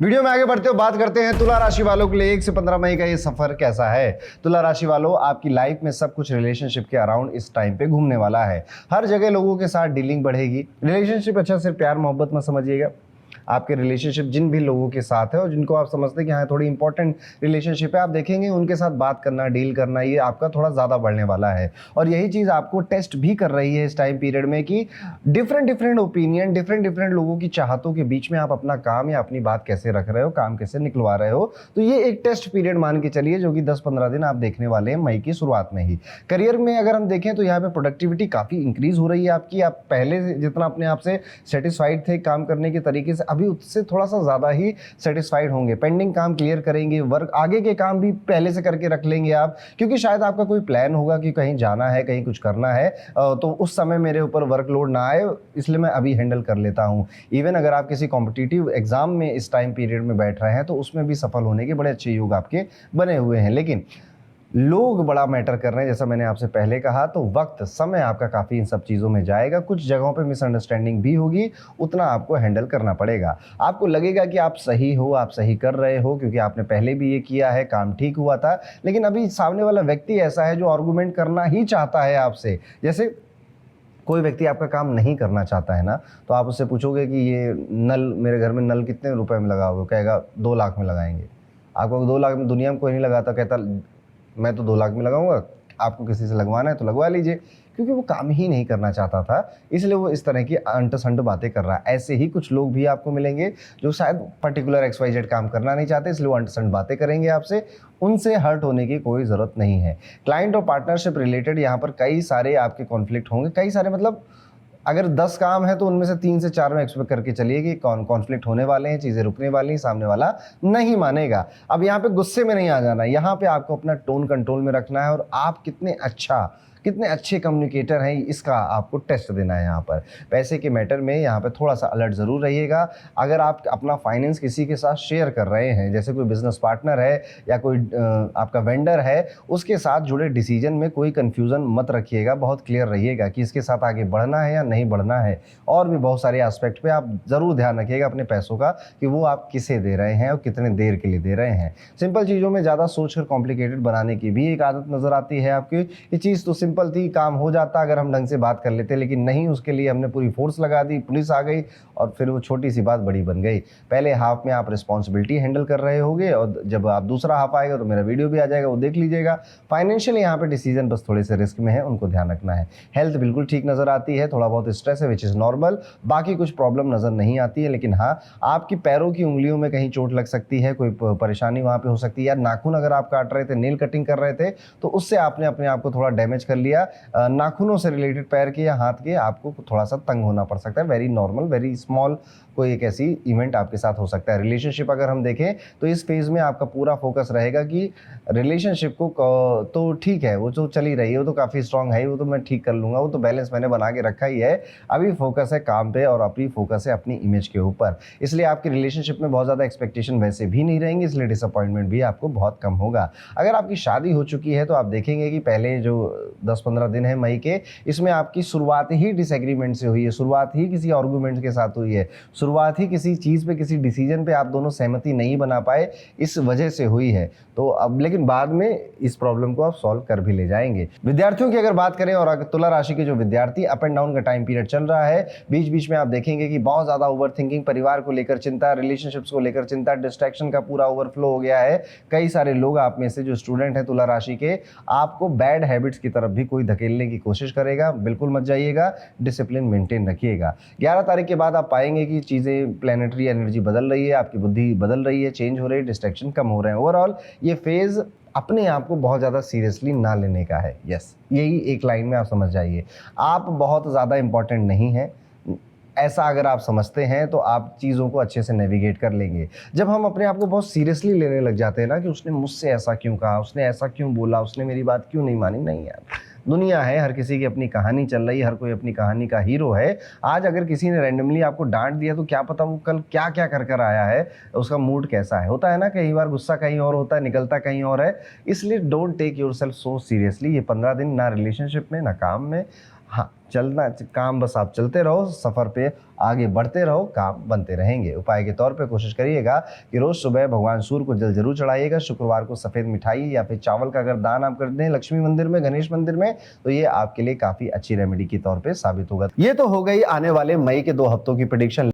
Video में आगे बढ़ते हो बात करते हैं तुला राशि वालों के लिए 1 से 15 मई का ये सफर कैसा है। तुला राशि वालों, आपकी लाइफ में सब कुछ रिलेशनशिप के अराउंड इस टाइम पे घूमने वाला है। हर जगह लोगों के साथ डीलिंग बढ़ेगी। रिलेशनशिप अच्छा सिर्फ प्यार मोहब्बत मत समझिएगा। आपके रिलेशनशिप जिन भी लोगों के साथ है और जिनको आप समझते हैं कि हाँ थोड़ी इंपॉर्टेंट रिलेशनशिप है, आप देखेंगे उनके साथ बात करना, डील करना, ये आपका थोड़ा ज़्यादा बढ़ने वाला है। और यही चीज़ आपको टेस्ट भी कर रही है इस टाइम पीरियड में कि डिफरेंट ओपिनियन, डिफरेंट लोगों की चाहतों के बीच में आप अपना काम या अपनी बात कैसे रख रहे हो, काम कैसे निकलवा रहे हो। तो ये एक टेस्ट पीरियड मान के चलिए जो कि 10-15 दिन आप देखने वाले हैं मई की शुरुआत में ही। करियर में अगर हम देखें तो यहाँ पे प्रोडक्टिविटी काफ़ी इंक्रीज हो रही है आपकी। आप पहले जितना अपने आप से सेटिस्फाइड थे काम करने के तरीके से, अभी उससे थोड़ा सा ज़्यादा ही सेटिस्फाइड होंगे। पेंडिंग काम क्लियर करेंगे, वर्क आगे के काम भी पहले से करके रख लेंगे आप, क्योंकि शायद आपका कोई प्लान होगा कि कहीं जाना है, कहीं कुछ करना है, तो उस समय मेरे ऊपर वर्कलोड ना आए, इसलिए मैं अभी हैंडल कर लेता हूँ। इवन अगर आप किसी कॉम्पिटिटिव एग्जाम में इस टाइम पीरियड में बैठ रहे हैं तो उसमें भी सफल होने के बड़े अच्छे योग आपके बने हुए हैं। लेकिन लोग बड़ा मैटर कर रहे हैं, जैसा मैंने आपसे पहले कहा, तो वक्त समय आपका काफ़ी इन सब चीज़ों में जाएगा। कुछ जगहों पे मिसअंडरस्टैंडिंग भी होगी, उतना आपको हैंडल करना पड़ेगा। आपको लगेगा कि आप सही हो, आप सही कर रहे हो, क्योंकि आपने पहले भी ये किया है, काम ठीक हुआ था। लेकिन अभी सामने वाला व्यक्ति ऐसा है जो आर्गूमेंट करना ही चाहता है आपसे। जैसे कोई व्यक्ति आपका काम नहीं करना चाहता है ना, तो आप उससे पूछोगे कि ये नल, मेरे घर में नल कितने रुपए में लगाओगे, कहेगा 2 लाख में लगाएंगे। आपको 2 लाख में दुनिया में कोई नहीं लगाता, कहता मैं तो 2 लाख में लगाऊंगा, आपको किसी से लगवाना है तो लगवा लीजिए। क्योंकि वो काम ही नहीं करना चाहता था, इसलिए वो इस तरह की अंट-संट बातें कर रहा है। ऐसे ही कुछ लोग भी आपको मिलेंगे जो शायद पर्टिकुलर XYZ काम करना नहीं चाहते, इसलिए वो अंट-संट बातें करेंगे आपसे। उनसे हर्ट होने की कोई ज़रूरत नहीं है। क्लाइंट और पार्टनरशिप रिलेटेड यहाँ पर कई सारे आपके कॉन्फ्लिक्ट होंगे। कई सारे मतलब अगर 10 काम है तो उनमें से 3 से 4 में एक्सपेक्ट करके चलिए कि कॉन्फ्लिक्ट होने वाले हैं, चीज़ें रुकने वाली हैं, सामने वाला नहीं मानेगा। अब यहाँ पे गुस्से में नहीं आ जाना, यहाँ पे आपको अपना टोन कंट्रोल में रखना है और आप कितने अच्छे कम्युनिकेटर हैं, इसका आपको टेस्ट देना है। यहाँ पर पैसे के मैटर में यहाँ पे थोड़ा सा अलर्ट ज़रूर रहिएगा। अगर आप अपना फाइनेंस किसी के साथ शेयर कर रहे हैं, जैसे कोई बिजनेस पार्टनर है या कोई आपका वेंडर है, उसके साथ जुड़े डिसीजन में कोई कन्फ्यूज़न मत रखिएगा। बहुत क्लियर रहिएगा कि इसके साथ आगे बढ़ना है या नहीं बढ़ना है। और भी बहुत सारे एस्पेक्ट पे आप ज़रूर ध्यान रखिएगा अपने पैसों का, कि वो आप किसे दे रहे हैं और कितने देर के लिए दे रहे हैं। सिंपल चीज़ों में ज़्यादा सोचकर कॉम्प्लिकेटेड बनाने की भी एक आदत नज़र आती है आपकी। ये चीज़ तो सिंपल थी, काम हो जाता अगर हम ढंग से बात कर लेते, लेकिन नहीं, उसके लिए हमने पूरी फोर्स लगा दी, पुलिस आ गई और फिर वो छोटी सी बात बड़ी बन गई। पहले हाफ में आप रिस्पॉन्सिबिलिटी हैंडल कर रहे होगे और जब आप दूसरा हाफ आएगा तो मेरा वीडियो भी आ जाएगा, वो देख लीजिएगा। फाइनेंशियल यहाँ पे डिसीजन बस थोड़े से रिस्क में है, उनको ध्यान रखना है। हेल्थ बिल्कुल ठीक नज़र आती है, थोड़ा बहुत स्ट्रेस है विच इज़ नॉर्मल, बाकी कुछ प्रॉब्लम नज़र नहीं आती है। लेकिन हाँ, आपकी पैरों की उंगलियों में कहीं चोट लग सकती है, कोई परेशानी वहाँ पे हो सकती है, या नाखून अगर आप काट रहे थे, नेल कटिंग कर रहे थे, तो उससे आपने अपने आप को थोड़ा डैमेज कर लिया। नाखूनों से रिलेटेड पैर के या हाथ के आपको थोड़ा सा तंग होना पड़ सकता है। वेरी नॉर्मल, वेरी स्मॉल कोई एक ऐसी इवेंट आपके साथ हो सकता है। रिलेशनशिप अगर हम देखें तो इस फेज़ में आपका पूरा फोकस रहेगा कि रिलेशनशिप को तो ठीक है, वो तो चल ही रही है, वो तो काफ़ी स्ट्रांग है, वो तो मैं ठीक कर लूँगा, वो तो बैलेंस मैंने बना के रखा ही है। अभी फोकस है काम पे और अभी फोकस है अपनी इमेज के ऊपर। इसलिए आपकी रिलेशनशिप में बहुत ज़्यादा एक्सपेक्टेशन वैसे भी नहीं रहेंगी, इसलिए डिसअपॉइंटमेंट भी आपको बहुत कम होगा। अगर आपकी शादी हो चुकी है तो आप देखेंगे कि पहले जो 10-15 दिन है मई के, इसमें आपकी शुरुआत ही डिसएग्रीमेंट से हुई है, शुरुआत ही किसी आर्गूमेंट के साथ हुई है, शुरुआत ही किसी चीज़ पे, किसी डिसीजन पे आप दोनों सहमति नहीं बना पाए, इस वजह से हुई है। तो अब लेकिन बाद में इस प्रॉब्लम को आप सॉल्व कर भी ले जाएंगे। विद्यार्थियों की अगर बात करें और अगर तुला राशि के जो विद्यार्थी, अप एंड डाउन का टाइम पीरियड चल रहा है, बीच बीच में आप देखेंगे कि बहुत ज़्यादा ओवरथिंकिंग, परिवार को लेकर चिंता, रिलेशनशिप्स को लेकर चिंता, डिस्ट्रैक्शन का पूरा ओवरफ्लो हो गया है। कई सारे लोग आप में से जो स्टूडेंट हैं तुला राशि के, आपको बैड हैबिट्स की तरफ भी कोई धकेलने की कोशिश करेगा, बिल्कुल मत जाइएगा, डिसिप्लिन मेंटेन रखिएगा। 11 तारीख के बाद आप पाएंगे कि चीज़ें, प्लैनेटरी एनर्जी बदल रही है, आपकी बुद्धि बदल रही है, चेंज हो रही है, डिस्ट्रैक्शन कम हो रहे हैं। ओवरऑल ये फेज़ अपने आप को बहुत ज़्यादा सीरियसली ना लेने का है। यस, यही एक लाइन में आप समझ जाइए। आप बहुत ज़्यादा इंपॉर्टेंट नहीं हैं, ऐसा अगर आप समझते हैं तो आप चीज़ों को अच्छे से नेविगेट कर लेंगे। जब हम अपने आप को बहुत सीरियसली लेने लग जाते हैं ना, कि उसने मुझसे ऐसा क्यों कहा, उसने ऐसा क्यों बोला, उसने मेरी बात क्यों नहीं मानी, नहीं यार, दुनिया है, हर किसी की अपनी कहानी चल रही है, हर कोई अपनी कहानी का हीरो है। आज अगर किसी ने रैंडमली आपको डांट दिया तो क्या पता वो कल क्या क्या कर कर आया है, उसका मूड कैसा है। होता है ना, कई बार गुस्सा कहीं और होता है, निकलता कहीं और है। इसलिए don't take yourself so seriously. ये 15 दिन ना रिलेशनशिप में ना काम में, हाँ, चलना काम बस आप चलते रहो, सफर पे आगे बढ़ते रहो, काम बनते रहेंगे। उपाय के तौर पे कोशिश करिएगा कि रोज सुबह भगवान सूर्य को जल जरूर चढ़ाइएगा। शुक्रवार को सफेद मिठाई या फिर चावल का अगर दान आप कर दें लक्ष्मी मंदिर में, गणेश मंदिर में, तो ये आपके लिए काफी अच्छी रेमेडी के तौर पे साबित होगा। ये तो हो गई आने वाले मई के 2 हफ्तों की प्रेडिक्शन।